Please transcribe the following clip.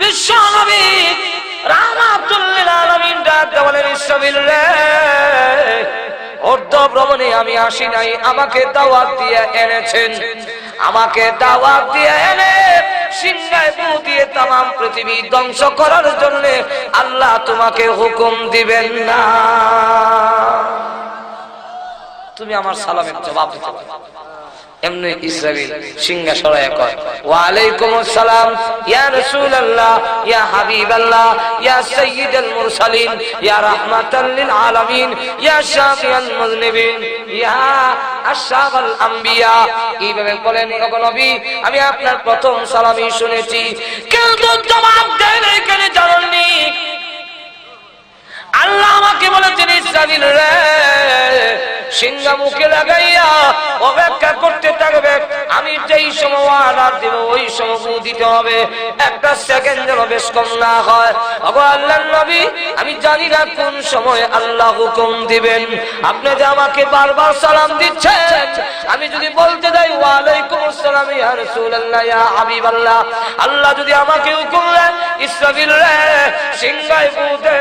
বিশ্ব নবী রাহমাতুল লিল আলামিন ডাকতে বলেন, ইসরাফিল রে, অর্ধ ভ্রমণে আমি আসি নাই, আমাকে দাওয়াত দিয়ে এনেছেন। আমাকে দাওয়াত দিয়ে এনে সিংহায় ফু দিয়ে তামাম পৃথিবী ধ্বংস করার জন্য আল্লাহ তোমাকে হুকুম দিবেন না। তুমি আমার সালামের জবাব দিতে পারো। এমনি ইসরাফিল সিংহা সরায় কয়, ওয়া আলাইকুমুস সালাম ইয়া রাসূলুল্লাহ ইয়া হাবিবাল্লাহ ইয়া সাইয়্যিদুল মুরসালিন ইয়া রাহমাতাল লিল আলামিন ইয়া শাফিয়াল মুযনিবিন ইয়া আশরাফাল আম্বিয়া। এইভাবে বলেন, ওগো নবী, আমি আপনার প্রথম সালামই শুনেছি, কিন্তু জবাব দেন কেন জানেননি? আল্লাহ আমাকে বলেছেন, ইসরাফিল রে, সিংহা মুখে লাগাইয়া অপেক্ষা করতে থাকবে, আমি যেই সময় অর্ডার দেব ওই সময় ফু দিতে হবে, একটা সেকেন্ড যেন বেশ কম না হয়। ওগো আল্লাহর নবী, আমি জানি না কোন সময় আল্লাহ হুকুম দিবেন। আপনি যে আমাকে বারবার সালাম দিচ্ছেন, আমি যদি বলতে যাই ওয়া আলাইকুমুস সালাম ইয়া রাসূলুল্লাহ ইয়া হাবিবাল্লাহ, আল্লাহ যদি আমাকে হুকুম দেন, ইসরাফিল রে, সিংহায় ফু দে।